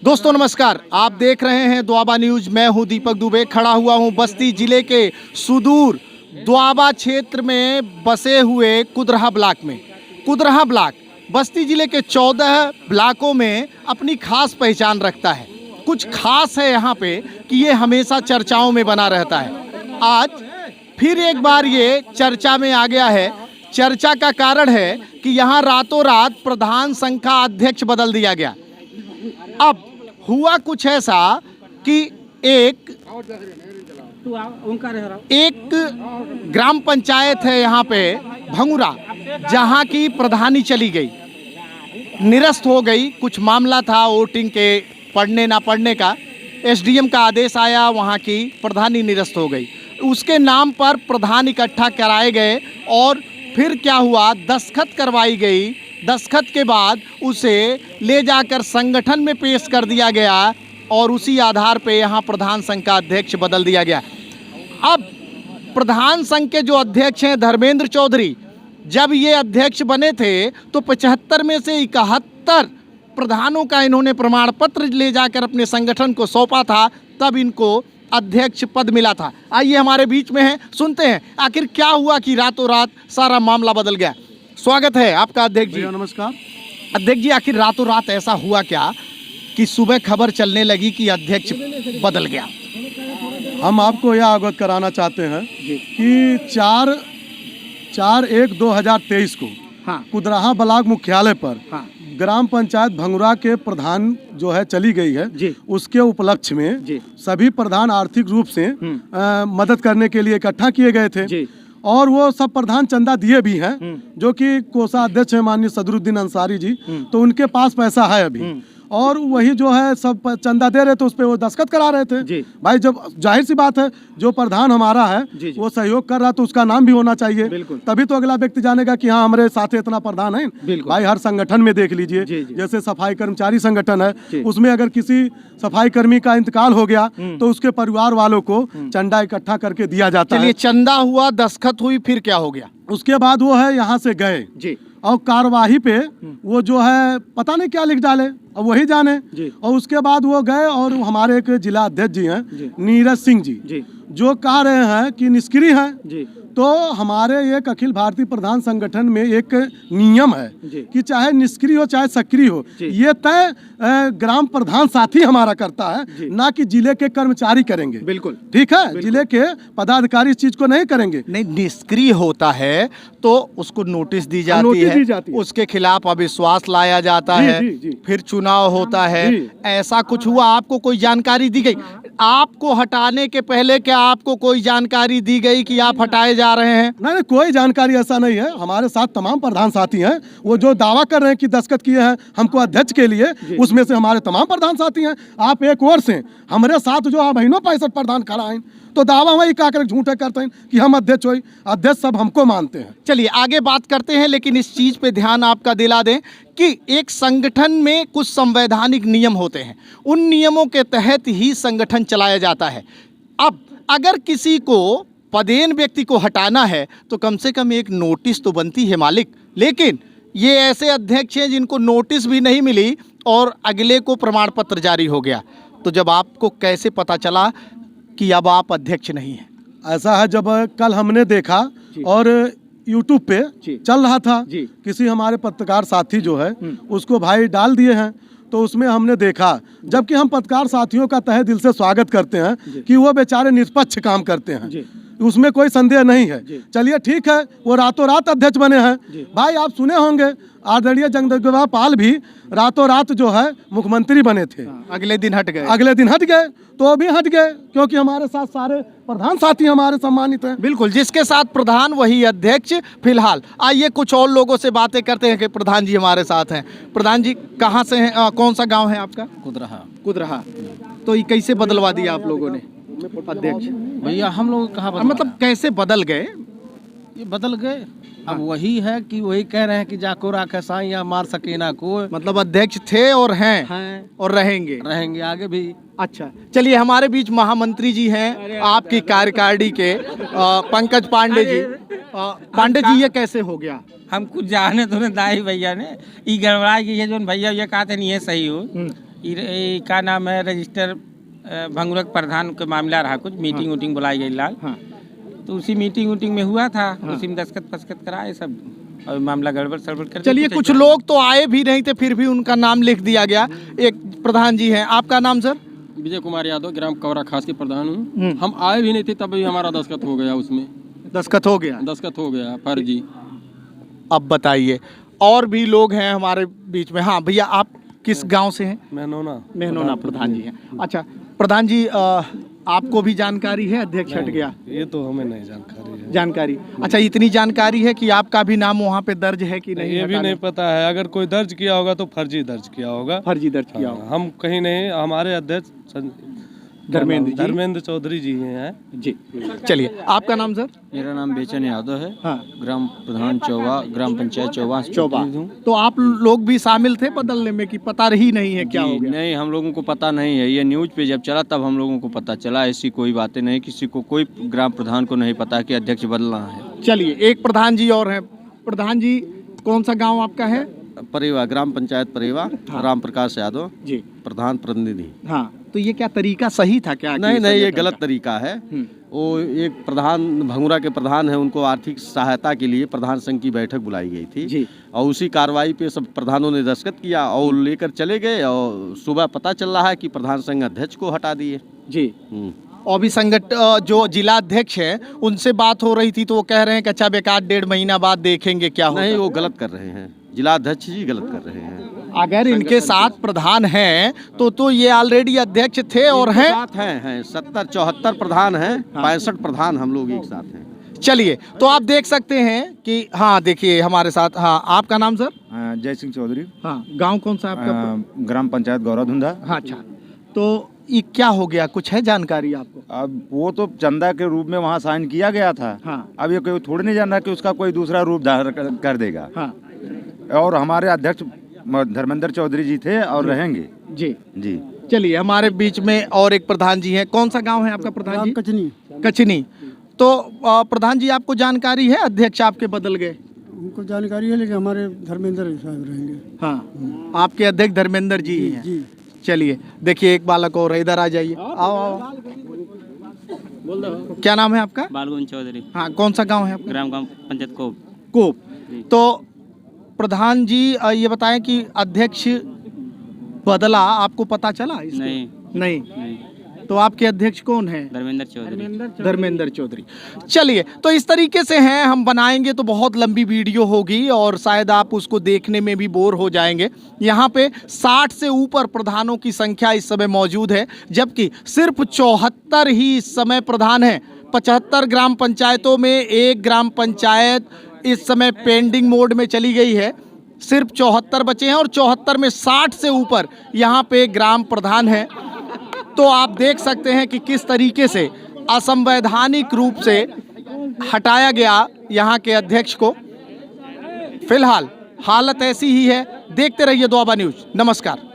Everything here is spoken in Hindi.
दोस्तों नमस्कार, आप देख रहे हैं द्वाबा न्यूज। मैं हूं दीपक दुबे, खड़ा हुआ हूं बस्ती जिले के सुदूर द्वाबा क्षेत्र में बसे हुए कुदरहा ब्लॉक में। कुदरहा ब्लॉक बस्ती जिले के 14 ब्लॉकों में अपनी खास पहचान रखता है। कुछ खास है यहाँ पे कि ये हमेशा चर्चाओं में बना रहता है। आज फिर एक बार ये चर्चा में आ गया है। चर्चा का कारण है कि यहाँ रातों रात प्रधान संघ का अध्यक्ष बदल दिया गया। अब हुआ कुछ ऐसा कि एक ग्राम पंचायत है यहाँ पे भंगुरा, जहाँ की प्रधानी चली गई, निरस्त हो गई। कुछ मामला था वोटिंग के पढ़ने ना पढ़ने का, एसडीएम का आदेश आया, वहाँ की प्रधानी निरस्त हो गई। उसके नाम पर प्रधान इकट्ठा कराए गए और फिर क्या हुआ, दस्तखत करवाई गई। दस्तखत के बाद उसे ले जाकर संगठन में पेश कर दिया गया और उसी आधार पे यहाँ प्रधान संघ का अध्यक्ष बदल दिया गया। अब प्रधान संघ के जो अध्यक्ष हैं धर्मेंद्र चौधरी, जब ये अध्यक्ष बने थे तो 75 में से 71 प्रधानों का इन्होंने प्रमाण पत्र ले जाकर अपने संगठन को सौंपा था, तब इनको अध्यक्ष पद मिला था। आइए हमारे बीच में हैं, सुनते हैं आखिर क्या हुआ कि रातों रात सारा मामला बदल गया। स्वागत है आपका अध्यक्ष जी। नमस्कार अध्यक्ष जी, आखिर रातों रात ऐसा हुआ क्या कि सुबह खबर चलने लगी कि अध्यक्ष बदल गया? हम आपको यह अवगत कराना चाहते हैं कि 4/1/2023 को कुदरहा ब्लॉक मुख्यालय पर ग्राम पंचायत भंगुरा के प्रधान जो है चली गई है, उसके उपलक्ष्य में सभी प्रधान आर्थिक रूप से मदद करने के लिए इकट्ठा किए गए थे और वो सब प्रधान चंदा दिए भी हैं, जो कि कोषाध्यक्ष है माननीय सदरुद्दीन अंसारी जी, तो उनके पास पैसा है अभी और वही जो है सब चंदा दे रहे थे, उस पे वो दस्तखत करा रहे थे। भाई जब जाहिर सी बात है जो प्रधान हमारा है वो सहयोग कर रहा तो उसका नाम भी होना चाहिए, तभी तो अगला व्यक्ति जानेगा कि हाँ हमारे साथ इतना प्रधान है। भाई हर संगठन में देख लीजिए, जैसे सफाई कर्मचारी संगठन है, उसमें अगर किसी सफाई कर्मी का इंतकाल हो गया तो उसके परिवार वालों को चंदा इकट्ठा करके दिया जाता है। चंदा हुआ, दस्तखत हुई, फिर क्या हो गया? उसके बाद वो है यहाँ से गए और कार्यवाही पे वो जो है पता नहीं क्या लिख डाले और वही जाने। और उसके बाद वो गए और हमारे एक जिला अध्यक्ष जी हैं नीरज सिंह जी, जो कह रहे हैं कि निष्क्रिय हैं। तो हमारे एक अखिल भारतीय प्रधान संगठन में एक नियम है कि चाहे निष्क्रिय हो चाहे सक्रिय हो, ये तय ग्राम प्रधान साथी हमारा करता है, ना कि जिले के कर्मचारी करेंगे। बिल्कुल ठीक है, जिले के पदाधिकारी इस चीज को नहीं करेंगे। नहीं, निष्क्रिय होता है तो उसको नोटिस दी जाती है, उसके खिलाफ अविश्वास लाया जाता है, फिर चुनाव होता है। ऐसा कुछ हुआ? आपको कोई जानकारी दी गई? आपको हटाने के पहले क्या आपको कोई जानकारी दी गई कि आप हटाए जा रहे हैं? नहीं, कोई जानकारी ऐसा नहीं है। हमारे साथ तमाम प्रधान साथी हैं, वो जो दावा कर रहे हैं कि दस्तखत किए हैं हमको अध्यक्ष के लिए, उसमें से हमारे तमाम प्रधान साथी हैं। आप एक और से हमारे साथ जो आप 65 प्रधान खड़ा हैं, तो दावा वही का कर झूठे करते हैं कि हम अध्यक्ष हो, अध्यक्ष सब हमको मानते हैं। चलिए आगे बात करते हैं, लेकिन इस चीज पे ध्यान आपका दिला दें कि एक संगठन में कुछ संवैधानिक नियम होते हैं, उन नियमों के तहत ही संगठन चलाया जाता है। अब अगर किसी को पदेन व्यक्ति को हटाना है तो कम से कम एक नोटिस तो बनती है मालिक, लेकिन ये ऐसे अध्यक्ष हैं जिनको नोटिस भी नहीं मिली और अगले को प्रमाण पत्र जारी हो गया। तो जब आपको कैसे पता चला कि अब आप अध्यक्ष नहीं हैं? ऐसा है, जब कल हमने देखा और यूट्यूब पे चल रहा था, किसी हमारे पत्रकार साथी जो है उसको भाई डाल दिए हैं, तो उसमें हमने देखा, जबकि हम पत्रकार साथियों का तहे दिल से स्वागत करते हैं कि वो बेचारे निष्पक्ष काम करते हैं, उसमें कोई संदेह नहीं है। चलिए ठीक है, वो रातों रात अध्यक्ष बने हैं। भाई आप सुने होंगे आदरणीय जगदम्बिका पाल भी रातों रात जो है मुख्यमंत्री बने थे, अगले दिन हट गए। अगले दिन हट गए, तो अभी हट गए क्योंकि हमारे साथ सारे प्रधान साथी हमारे सम्मानित हैं। बिल्कुल, जिसके साथ प्रधान वही अध्यक्ष फिलहाल। आइए कुछ और लोगों से बातें करते हैं कि प्रधान जी हमारे साथ हैं। प्रधान जी कहाँ से हैं, कौन सा गाँव है आपका? कुदरहा। तो ये कैसे बदलवा दिया आप लोगों ने अध्यक्ष? भैया हम लोग कहाँ मतलब कैसे बदल गए? ये बदल गए, अब वही है कि वही कह रहे हैं कि जाको राखे साईं या मार सके ना को। मतलब अध्यक्ष थे और हैं और रहेंगे आगे भी। अच्छा, चलिए हमारे बीच महामंत्री जी हैं आपकी कार्यकारिणी के, पंकज पांडे जी। पांडे जी, ये कैसे हो गया? हम कुछ जाने तो दाई भैया ने ई गड़बड़ा कि ये जो भैया ये कहते नहीं है सही हो, का नाम है रजिस्टर भंगुरा प्रधान का मामला रहा, कुछ मीटिंग वूटिंग बुलाई गई लाल। तो उसी मीटिंग वूटिंग में हुआ था, उसी में दस्खत फस्खत कराए सब और मामला गड़बड़ सड़बड़ कर। चलिए, कुछ लोग तो आए भी नहीं थे, फिर भी उनका नाम लिख दिया गया। एक प्रधान जी हैं, आपका नाम सर? विजय कुमार यादव, ग्राम कवरा खास के प्रधान हूँ। हम आए भी नहीं थे तब भी हमारा दस्खत हो गया, उसमें दस्खत हो गया? दस्खत हो गया फर्जी। अब बताइए, और भी लोग हैं हमारे बीच में। हाँ भैया, आप किस गांव से हैं? मेहनोना प्रधान जी हैं। अच्छा प्रधान जी, आपको भी जानकारी है अध्यक्ष हट गया? ये तो हमें नहीं जानकारी है। अच्छा, इतनी जानकारी है कि आपका भी नाम वहाँ पे दर्ज है कि नहीं? ये भी नहीं पता है। अगर कोई दर्ज किया होगा तो फर्जी दर्ज किया होगा। फर्जी दर्ज किया होगा। हम कहीं नहीं, हमारे अध्यक्ष धर्मेंद्र चौधरी जी हैं जी। चलिए, आपका नाम सर? मेरा नाम बेचन यादव है। हाँ। ग्राम प्रधान चौवा, ग्राम पंचायत चौवा। तो आप लोग भी शामिल थे बदलने में कि पता ही नहीं है क्या हो गया? नहीं, हम लोगों को पता नहीं है। ये न्यूज पे जब चला तब हम लोगों को पता चला। ऐसी कोई बातें नहीं, किसी को, कोई ग्राम प्रधान को नहीं पता कि अध्यक्ष बदलना है। चलिए, एक प्रधान जी और हैं। प्रधान जी, कौन सा गाँव आपका है? परेवा, ग्राम पंचायत परेवा। हाँ। राम प्रकाश यादव जी, प्रधान प्रतिनिधि। हाँ। तो ये क्या तरीका सही था क्या? नहीं, ये गलत तरीका है। वो एक प्रधान, भंगुरा के प्रधान है, उनको आर्थिक सहायता के लिए प्रधान संघ की बैठक बुलाई गई थी जी। और उसी कार्रवाई पे सब प्रधानों ने दस्तखत किया और लेकर चले गए। और सुबह पता चल रहा है कि प्रधान संघ अध्यक्ष को हटा दिए जी। और भी जो जिला अध्यक्ष है उनसे बात हो रही थी, तो वो कह रहे हैं कि अच्छा बेकार, 1.5 महीना बाद देखेंगे क्या होगा। नहीं, वो गलत कर रहे हैं, जिला अध्यक्ष जी गलत कर रहे हैं। अगर इनके साथ प्रधान हैं तो ये ऑलरेडी अध्यक्ष थे और हैं। साथ हैं 70-74 प्रधान हैं। 65 प्रधान हम लोग एक साथ हैं। चलिए, तो आप देख सकते हैं कि हाँ, देखिए हमारे साथ। हाँ, आपका नाम सर? जय सिंह चौधरी। हाँ, गांव कौन सा आपका? ग्राम पंचायत गौरव धुंधा। हाँ, अच्छा। तो ये क्या हो गया, कुछ है जानकारी आपको? अब वो तो चंदा के रूप में वहाँ साइन किया गया था। हाँ। अब ये कोई थोड़ी नहीं जान रहा कि उसका कोई दूसरा रूप धारण कर देगा। हाँ। और हमारे अध्यक्ष धर्मेंद्र चौधरी जी थे और रहेंगे जी। चलिए, हमारे बीच में और एक प्रधान जी हैं। कौन सा गांव है आपका प्रधान जी? कचनी। तो प्रधान जी, आपको जानकारी है अध्यक्ष आपके बदल गए? उनको जानकारी है, लेकिन हमारे धर्मेंद्र साहब रहेंगे। हाँ, आपके अध्यक्ष धर्मेंद्र जी हैं। जी। चलिए, देखिए एक बालक और, इधर आ जाइए। आओ। क्या नाम है आपका? बालगुन चौधरी। हाँ, कौन सा गांव है आपका? ग्राम पंचायत कोप। तो प्रधान जी, ये बताएं कि अध्यक्ष बदला, आपको पता चला इसके? नहीं। तो आपके अध्यक्ष कौन है? धर्मेंद्र चौधरी। चलिए, तो इस तरीके से हैं, हम बनाएंगे तो बहुत लंबी वीडियो होगी और शायद आप उसको देखने में भी बोर हो जाएंगे। यहाँ पे 60 से ऊपर प्रधानों की संख्या इस समय मौजूद है, जबकि सिर्फ 74 ही इस समय प्रधान हैं। 75 ग्राम पंचायतों में एक ग्राम पंचायत इस समय पेंडिंग मोड में चली गई है। सिर्फ 74 बचे हैं और 74 में 60 से ऊपर यहाँ पे ग्राम प्रधान हैं। तो आप देख सकते हैं कि किस तरीके से असंवैधानिक रूप से हटाया गया यहाँ के अध्यक्ष को। फिलहाल हालत ऐसी ही है। देखते रहिए दोआबा न्यूज़। नमस्कार।